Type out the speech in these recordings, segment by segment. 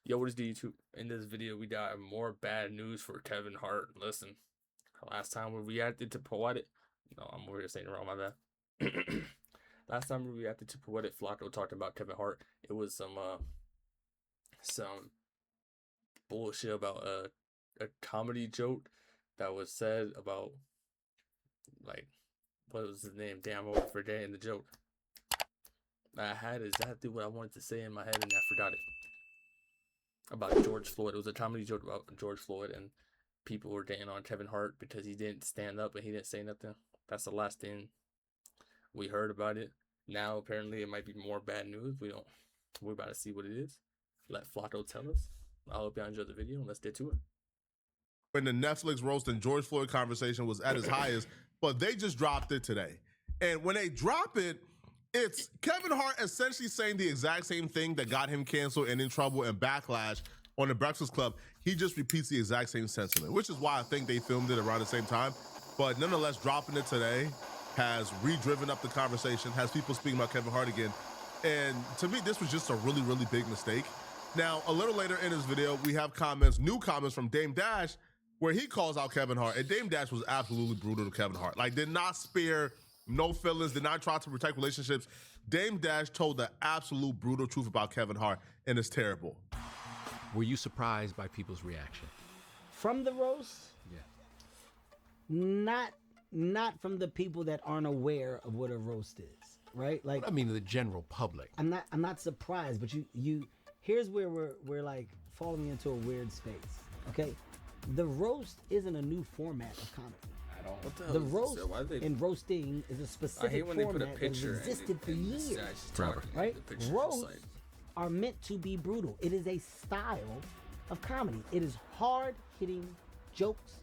Yo, what is the YouTube? In this video, we got more bad news for Kevin Hart. Listen, last time we reacted to Poetic. No, I'm over here saying it wrong, my bad. Last time we reacted to Poetic, Flacco talked about Kevin Hart. It was some bullshit about a comedy joke that was said about, like, what was his name? Damn, I'm over forgetting the joke. I had exactly what I wanted to say in my head and I forgot it. About George Floyd. It was a comedy joke about George Floyd, and people were getting on Kevin Hart because he didn't stand up and he didn't say nothing. That's the last thing we heard about it. Now apparently it might be more bad news. We're about to see what it is. Let Flacco tell us. I hope y'all enjoyed the video and let's get to it. When the Netflix roast and George Floyd conversation was at its highest, but they just dropped it today. And when they drop it, it's Kevin Hart essentially saying the exact same thing that got him canceled and in trouble and backlash on The Breakfast Club. He just repeats the exact same sentiment, which is why I think they filmed it around the same time. But nonetheless, dropping it today has re-driven up the conversation, has people speaking about Kevin Hart again. And to me, this was just a really, really big mistake. Now, a little later in this video, we have comments, new comments from Dame Dash, where he calls out Kevin Hart. And Dame Dash was absolutely brutal to Kevin Hart. Like, did not spare no feelings, did not try to protect relationships. Dame Dash told the absolute brutal truth about Kevin Hart, and it's terrible. Were you surprised by people's reaction? From the roast? Yeah. Not from the people that aren't aware of what a roast is, right? Like, I mean, the general public. I'm not surprised, but you here's where we're like falling into a weird space. Okay? The roast isn't a new format of comedy. What the hell The is roast this? Why they... and roasting is a I specific hate when they format put a picture that has existed for years, Forever. right? Roasts Like... are meant to be brutal. It is a style of comedy. It is hard-hitting jokes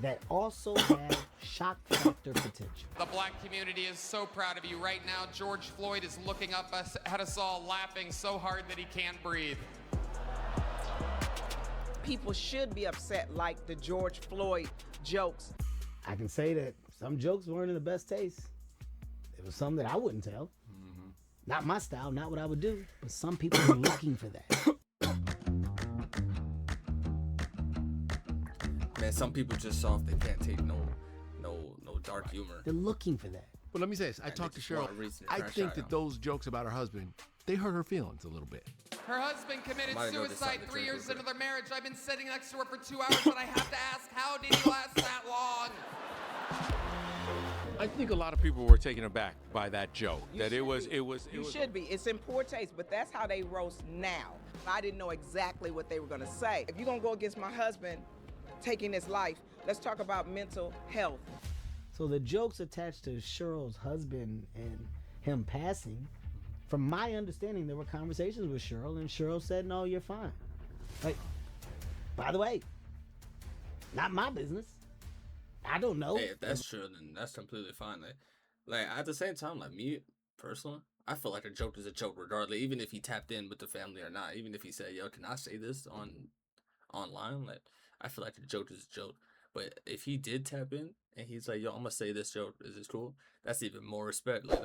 that also have shock factor potential. The black community is so proud of you. Right now, George Floyd is looking up at us all, laughing so hard that he can't breathe. People should be upset like the George Floyd jokes. I can say that some jokes weren't in the best taste. It was some that I wouldn't tell. Mm-hmm. Not my style, not what I would do, but some people are looking for that. Man, some people just soft. They can't take no dark humor. They're looking for that. But let me say this. I talked to just want Cheryl. a reason to I crash think out that on. those jokes about her husband, they hurt her feelings a little bit. Her husband committed Might know this suicide side 3 of years the into their marriage. I've been sitting next to her for 2 hours, and I have to ask, how did he last that long? I think a lot of people were taken aback by that joke. You should be. It's in poor taste, but that's how they roast now. I didn't know exactly what they were going to say. If you're going to go against my husband taking his life, let's talk about mental health. So the jokes attached to Cheryl's husband and him passing, from my understanding, there were conversations with Cheryl, and Cheryl said, no, you're fine. Like, by the way, not my business. I don't know. Hey, if that's true, then that's completely fine. Like at the same time, like me personally, I feel like a joke is a joke regardless, even if he tapped in with the family or not. Even if he said, "Yo, can I say this online?" Like, I feel like a joke is a joke. But if he did tap in and he's like, "Yo, I'm gonna say this joke. Is this cool?" That's even more respect. Like,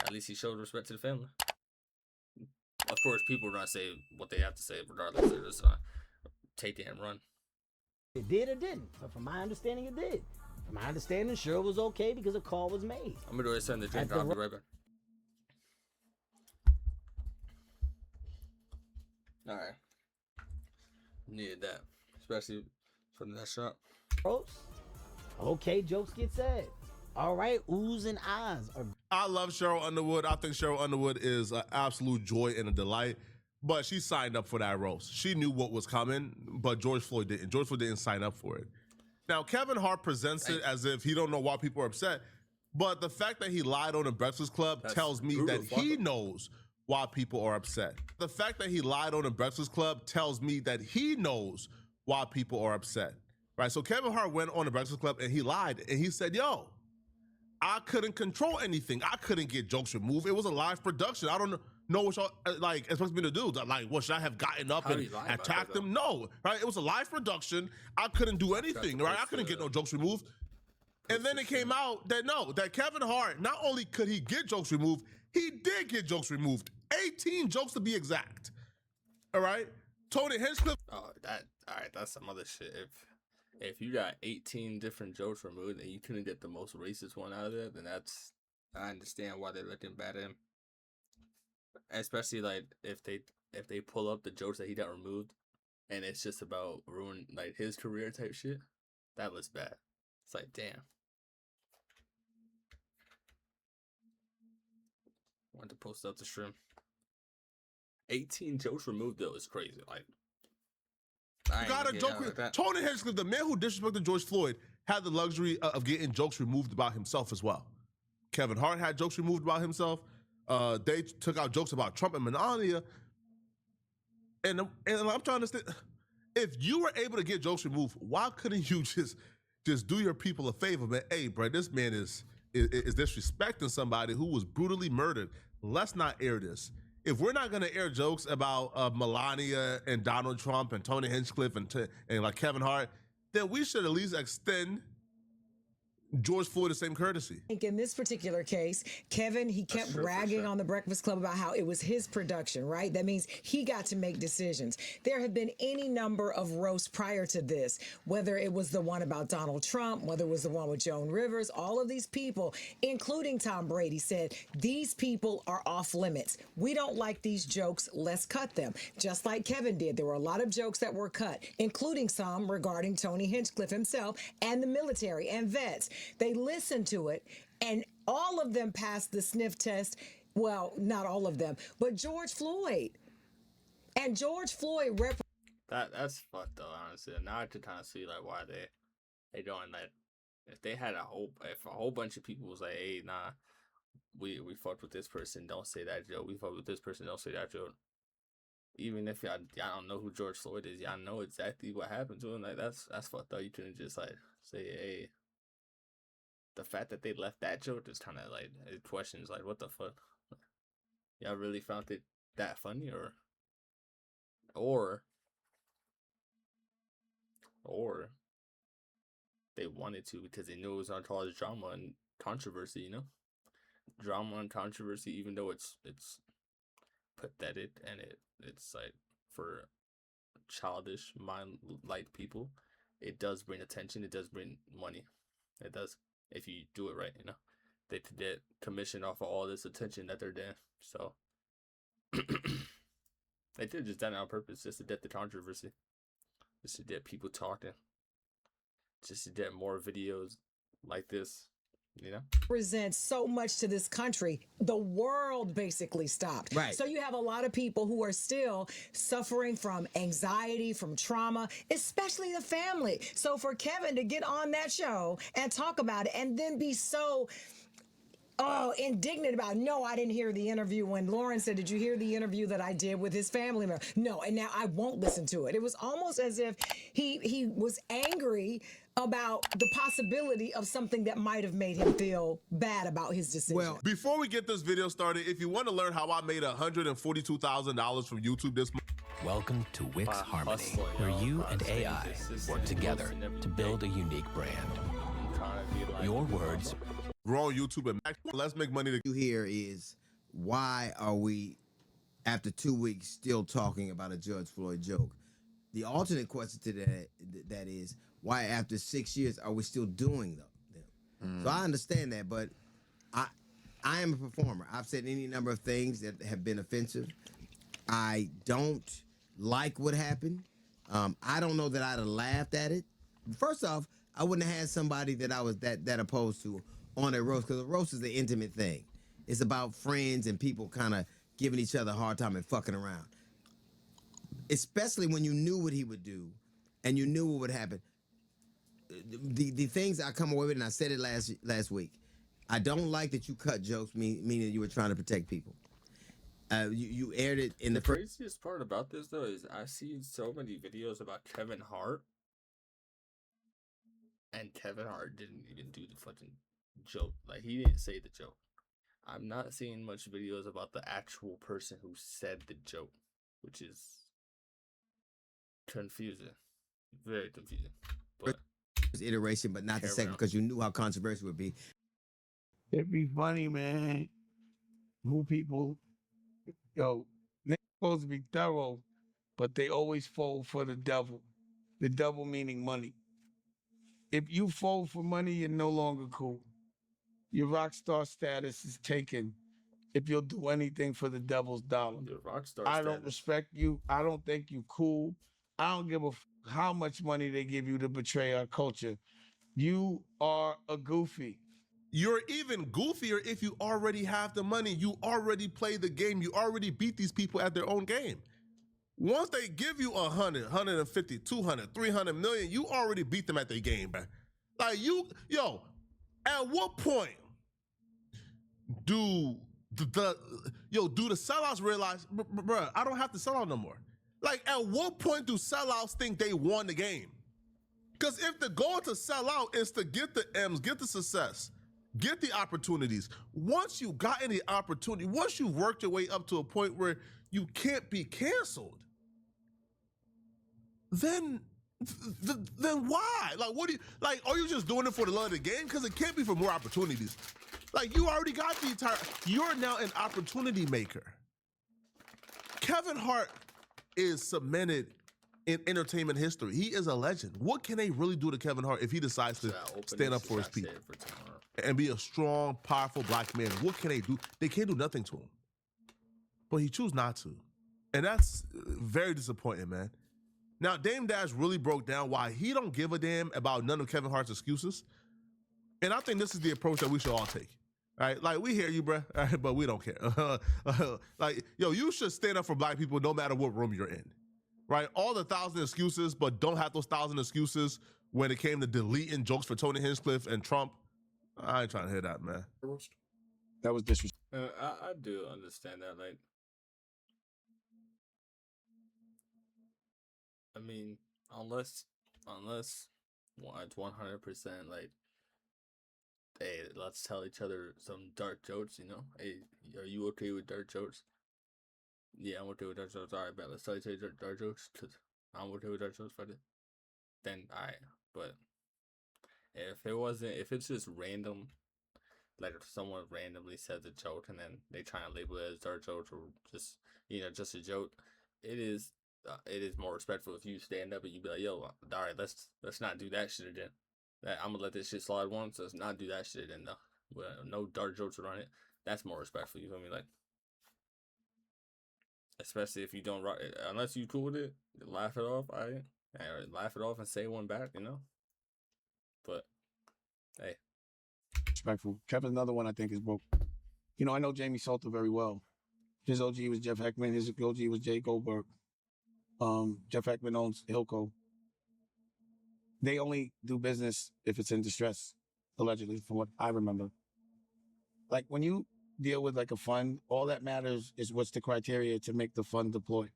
at least he showed respect to the family. Of course, people are gonna say what they have to say regardless. They're just take it and run. It did or didn't, but from my understanding, it did. From my understanding, Cheryl was okay because a call was made. I'm gonna go ahead and send the drink. I'll be right back. All right. Needed that, especially from that shot. Okay, jokes get said. All right, oohs and ahs are. I love Cheryl Underwood. I think Cheryl Underwood is an absolute joy and a delight. But she signed up for that roast. She knew what was coming, but George Floyd didn't. George Floyd didn't sign up for it. Now, Kevin Hart presents it as if he don't know why people are upset, but the fact that he lied on The Breakfast Club tells me that he knows why people are upset. The fact that he lied on The Breakfast Club tells me that he knows why people are upset, right? So Kevin Hart went on The Breakfast Club and he lied, and he said, yo, I couldn't control anything. I couldn't get jokes removed. It was a live production. I don't know what y'all expect me to do. Like, what, should I have gotten up and attacked them? No, right? It was a live production. I couldn't do anything, right? I couldn't get no jokes removed. And then it came out that that Kevin Hart, not only could he get jokes removed, he did get jokes removed. 18 jokes to be exact. All right, Tony Hinchcliffe. Oh, all right. That's some other shit. If you got 18 different jokes removed and you couldn't get the most racist one out of there, then I understand why they're looking bad at him. Especially like if they pull up the jokes that he got removed, and it's just about ruin like his career type shit, that looks bad. It's like, damn. Wanted to post up the stream. 18 jokes removed though is crazy. Like, Got a joke with that. Tony Hinchcliffe, the man who disrespected George Floyd, had the luxury of getting jokes removed about himself as well. Kevin Hart had jokes removed about himself. They took out jokes about Trump and Melania. And I'm trying to understand, if you were able to get jokes removed, why couldn't you just do your people a favor, man? Hey, bro, this man is disrespecting somebody who was brutally murdered. Let's not air this. If we're not gonna air jokes about Melania and Donald Trump and Tony Hinchcliffe and like Kevin Hart, then we should at least extend George Floyd the same courtesy. I think in this particular case, Kevin, he kept bragging on the Breakfast Club about how it was his production, right? That means he got to make decisions. There have been any number of roasts prior to this, whether it was the one about Donald Trump, whether it was the one with Joan Rivers, all of these people, including Tom Brady, said, these people are off limits. We don't like these jokes. Let's cut them. Just like Kevin did. There were a lot of jokes that were cut, including some regarding Tony Hinchcliffe himself and the military and vets. They listened to it, and all of them passed the sniff test. Well, not all of them, but George Floyd. And George Floyd that's fucked though, honestly. Now I can kind of see like why they doing that. If they had if a whole bunch of people was like, hey, nah, we fucked with this person, don't say that joke. We fucked with this person, don't say that joke. Even if y'all don't know who George Floyd is, y'all know exactly what happened to him. Like that's fucked up. You couldn't just like say, hey. The fact that they left that joke just kind of like it questions like, what the fuck? Y'all really found it that funny, or they wanted to because they knew it was gonna cause drama and controversy, you know? Drama and controversy, even though it's pathetic and it's like for childish mind light people, it does bring attention, it does bring money. It does. If you do it right, you know, they could get commission off of all this attention that they're getting. So they did just that on purpose, just to get the controversy, just to get people talking, just to get more videos like this, you know. Represents so much to this country. The world basically stopped. Right. So you have a lot of people who are still suffering from anxiety, from trauma, especially the family. So for Kevin to get on that show and talk about it and then be so indignant about, no, I didn't hear the interview when Lauren said, did you hear the interview that I did with his family member? No, and now I won't listen to it. It was almost as if he was angry about the possibility of something that might have made him feel bad about his decision. Well, before we get this video started, if you want to learn how I made $142,000 from YouTube this month, Welcome to Wix Harmony, hustling, where yo. you I'm and saying AI consistent work together posting every to day. build a unique brand. I'm trying to be like Your words, we're on YouTube and let's make money. You here is, why are we, after 2 weeks, still talking about a George Floyd joke? The alternate question to that is, why after 6 years are we still doing them? So I understand that, but I am a performer. I've said any number of things that have been offensive. I don't like what happened. I don't know that I'd have laughed at it. First off, I wouldn't have had somebody that I was that opposed to on a roast, because a roast is an intimate thing. It's about friends and people kind of giving each other a hard time and fucking around. Especially when you knew what he would do and you knew what would happen. The things I come away with, and I said it last week, I don't like that you cut jokes, meaning you were trying to protect people. You aired it in the first. craziest part about this though is I've seen so many videos about Kevin Hart, and Kevin Hart didn't even do the fucking joke. Like, he didn't say the joke. I'm not seeing much videos about the actual person who said the joke, which is confusing, very confusing. But Iteration, but not the second, because you knew how controversial it would be. It'd be funny, man. Who people, they're supposed to be thorough but they always fold for the devil. The devil meaning money. If you fold for money, you're no longer cool. Your rock star status is taken if you'll do anything for the devil's dollar. Your rock star I status. don't respect you. I don't think you cool. I don't give a how much money they give you to betray our culture. You are a goofy. You're even goofier if you already have the money. You already play the game. You already beat these people at their own game. Once they give you 100, 150, 200, 300 million, you already beat them at their game, bro. Like at what point do the sellouts realize, bro, I don't have to sell out no more? Like, at what point do sellouts think they won the game? Because if the goal to sell out is to get the M's, get the success, get the opportunities, once you got any opportunity, once you've worked your way up to a point where you can't be canceled, then why? Like, what do you, like, are you just doing it for the love of the game? Because it can't be for more opportunities. Like, you already got the entire, you're now an opportunity maker. Kevin Hart is cemented in entertainment history. He is a legend. What can they really do to Kevin Hart if he decides to stand up for his people and be a strong, powerful black man? What can they do? They can't do nothing to him. But he chose not to. And that's very disappointing, man. Now, Dame Dash really broke down why he don't give a damn about none of Kevin Hart's excuses. And I think this is the approach that we should all take. Right? Like, we hear you, bro, right, but we don't care. Like, yo, you should stand up for black people no matter what room you're in. Right? All the 1,000 excuses, but don't have those 1,000 excuses when it came to deleting jokes for Tony Hinchcliffe and Trump. I ain't trying to hear that, man. That was disrespectful. I do understand that. Like, I mean, unless it's 100% like, hey, let's tell each other some dark jokes, you know? Hey, are you okay with dark jokes? Yeah, I'm okay with dark jokes. All right, bet. Let's tell each other dark jokes, because I'm okay with dark jokes, Friday. Then, all right. But if it's just random, like if someone randomly says a joke and then they try and label it as dark jokes or just, just a joke, it is more respectful if you stand up and you be like, yo, all right, let's not do that shit again. I'm gonna let this shit slide once. Let's not do that shit again. No dark jokes around it. That's more respectful. You feel me? Like, especially if you don't rock, unless you cool with it, laugh it off. Laugh it off and say one back. But hey, Respectful. Kevin's another one I think is broke. I know Jamie Salter very well. His OG was Jeff Heckman. His OG was Jay Goldberg. Jeff Heckman owns Hilco. They only do business if it's in distress, allegedly, from what I remember. Like, when you deal with like a fund, all that matters is what's the criteria to make the fund deploy.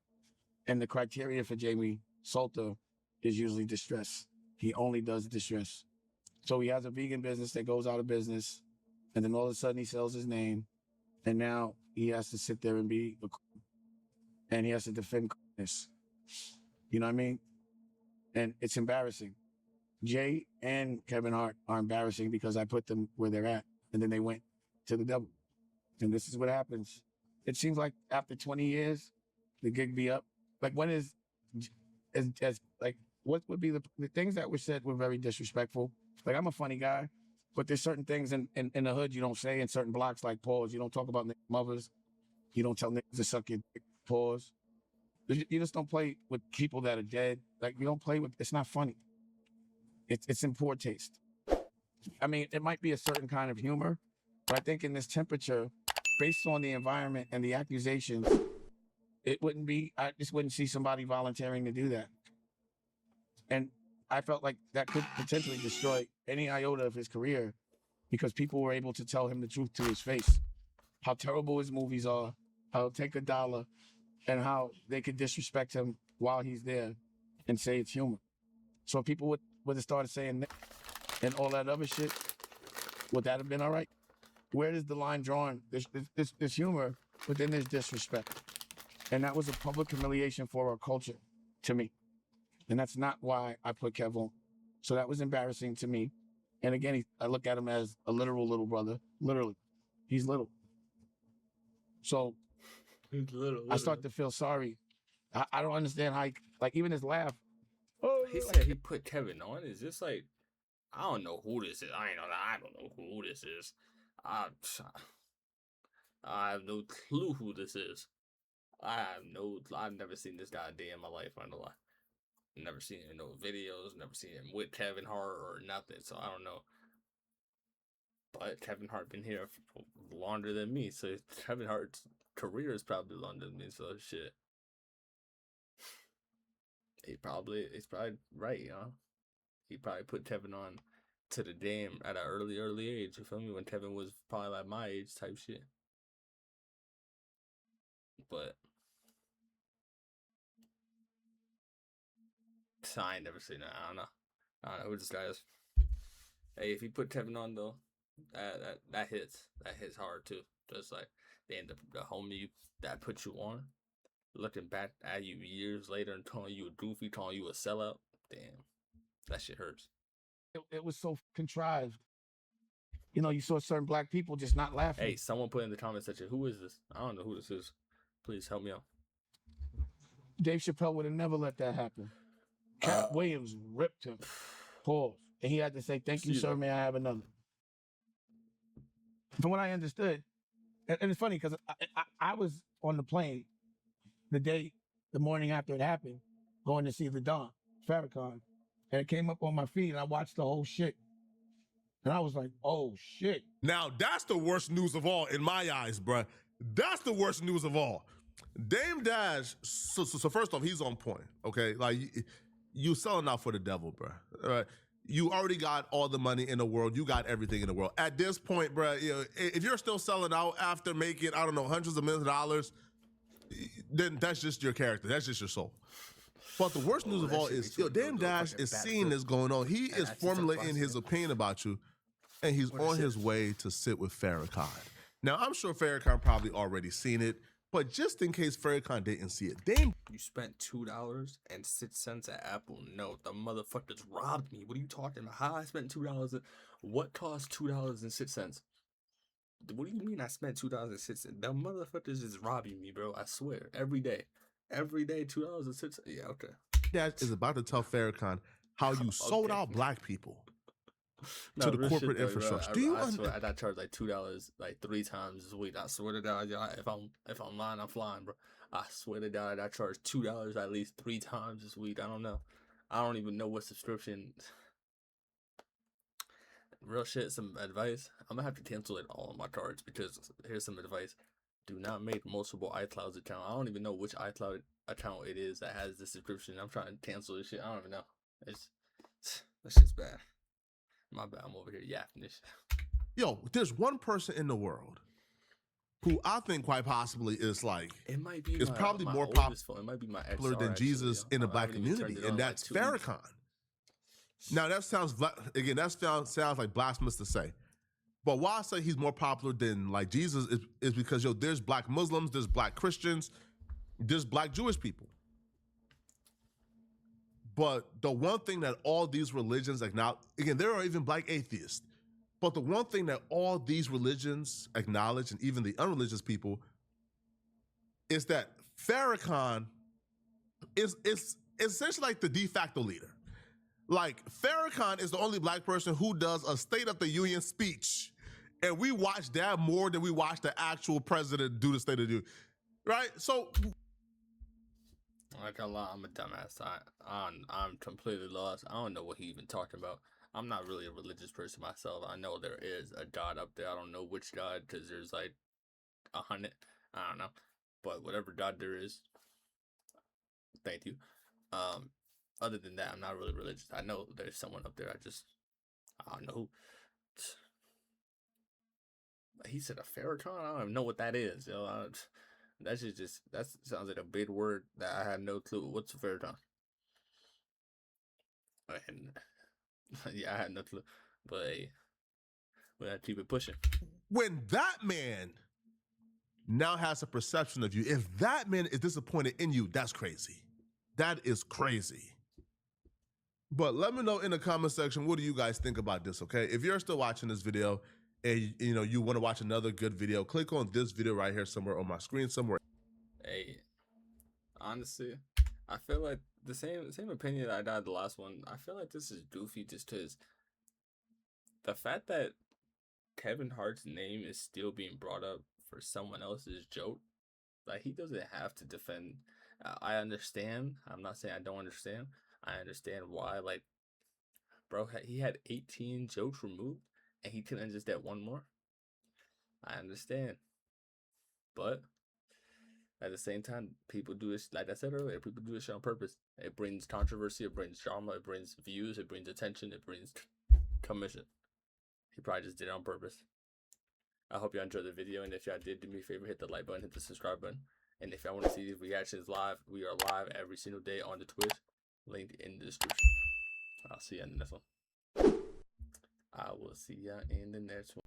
And the criteria for Jamie Salter is usually distress. He only does distress. So he has a vegan business that goes out of business, and then all of a sudden he sells his name, and now he has to sit there and and he has to defend this. You know what I mean? And it's embarrassing. Jay and Kevin Hart are embarrassing because I put them where they're at, and then they went to the devil. And this is what happens. It seems like after 20 years, the gig be up. Like, when is, as like, what would be the things that were said were very disrespectful. Like, I'm a funny guy, but there's certain things in the hood you don't say, in certain blocks, like pause. You don't talk about mothers. You don't tell niggas to suck your dick, pause. You just don't play with people that are dead. Like, you don't play with, it's not funny. It's in poor taste. I mean, it might be a certain kind of humor, but I think in this temperature, based on the environment and the accusations, I just wouldn't see somebody volunteering to do that. And I felt like that could potentially destroy any iota of his career because people were able to tell him the truth to his face. How terrible his movies are, how he'll take $1, and how they could disrespect him while he's there and say it's humor. So if people would have started saying and all that other shit, would that have been all right? Where is the line drawn? There's humor, but then there's disrespect. And that was a public humiliation for our culture, to me. And that's not why I put Kev on. So that was embarrassing to me. And again, I look at him as a literal little brother. Literally. He's little. So he's little. I start to feel sorry. I don't understand how, like, even his laugh. He said he put Kevin on. Is this like, I don't know who this is. I don't know who this is. I have no clue who this is. I've never seen this guy a day in my life. I know. Never seen him in no videos. Never seen him with Kevin Hart or nothing. So I don't know. But Kevin Hart been here for longer than me. So Kevin Hart's career is probably longer than me. So shit. He's probably right, you know. He probably put Kevin on to the game at an early age. You feel me? When Kevin was probably like my age type shit. But I ain't never seen that. I don't know who this guy is. Hey, if he put Kevin on though, that hits. That hits hard too. Just like then the homie that put you on, looking back at you years later and calling you a goofy, calling you a sellout. Damn, that shit hurts. It was so contrived. You know, you saw certain black people just not laughing. Hey, someone put in the comment section, who is this? I don't know who this is. Please help me out. Dave Chappelle would have never let that happen. Cat Williams ripped him. Pause. And he had to say, thank you, sir, may I have another? From what I understood, and it's funny because I was on the plane the morning after it happened, going to see the Don, Farrakhan. And it came up on my feed and I watched the whole shit. And I was like, oh shit. Now that's the worst news of all in my eyes, bruh. That's the worst news of all. Dame Dash, so first off, he's on point, okay? Like, you selling out for the devil, bruh. All right? You already got all the money in the world. You got everything in the world. At this point, bruh, you know, if you're still selling out after making, I don't know, hundreds of millions of dollars, then that's just your character. That's just your soul. But the worst news of all is, Dame Dash is seeing this going on. He is formulating his opinion about you, and he's on his way to sit with Farrakhan. Now, I'm sure Farrakhan probably already seen it, but just in case Farrakhan didn't see it, Dame... You spent $2.06 at Apple. No, the motherfuckers robbed me. What are you talking about? How I spent $2? What cost $2.06? What do you mean I spent $2.06? The motherfuckers is robbing me, bro. I swear. Every day. Every day, $2.06. Yeah, okay. That is about to tell Farrakhan how you sold out black people to the corporate infrastructure. I swear I got charged like $2 like 3 times this week. I swear to God, if I'm lying, I'm flying, bro. I swear to God, I charged $2 at least 3 times this week. I don't know. I don't even know what subscription. Real shit, some advice. I'm gonna have to cancel it all on my cards because here's some advice. Do not make multiple iClouds account. I don't even know which iCloud account it is that has the subscription. I'm trying to cancel this shit. I don't even know. That shit's bad. My bad. I'm over here yapping this shit. Yo, there's one person in the world who I think quite possibly is like, it might be probably more popular. It might be my popular than Jesus in the black community, and that's Farrakhan. Now that sounds like blasphemous to say. But why I say he's more popular than like Jesus is because, yo, there's black Muslims, there's black Christians, there's black Jewish people. But the one thing that all these religions acknowledge, again, there are even black atheists, but the one thing that all these religions acknowledge, and even the unreligious people, is that Farrakhan is essentially like the de facto leader. Like, Farrakhan is the only black person who does a State of the Union speech. And we watch that more than we watch the actual president do the State of the Union. Right? So... Like a lot, I'm a dumbass. I'm completely lost. I don't know what he even talking about. I'm not really a religious person myself. I know there is a God up there. I don't know which God, because there's like 100. I don't know. But whatever God there is, thank you. Other than that, I'm not really religious. I know there's someone up there. I don't know who. He said a Farrakhan? I don't even know what that is. Yo. That sounds like a big word that I had no clue. What's a Farrakhan? And yeah, I had no clue. But hey, we gotta keep it pushing. When that man now has a perception of you, if that man is disappointed in you, that's crazy. That is crazy. But let me know in the comment section, what do you guys think about this, okay? If you're still watching this video and you want to watch another good video, click on this video right here somewhere on my screen somewhere. Hey, I honestly, I feel like the same opinion I got the last one. I feel like this is goofy just because the fact that Kevin Hart's name is still being brought up for someone else's joke. Like, he doesn't have to defend. I understand. I'm not saying I don't understand. I understand why. Like, bro, he had 18 jokes removed, and he couldn't just get one more. I understand. But at the same time, people do this, like I said earlier, people do this shit on purpose. It brings controversy, it brings drama, it brings views, it brings attention, it brings commission. He probably just did it on purpose. I hope y'all enjoyed the video, and if y'all did, do me a favor, hit the like button, hit the subscribe button. And if y'all want to see these reactions live, we are live every single day on the Twitch, linked in the description. I'll see you in the next one. I will see y'all in the next one.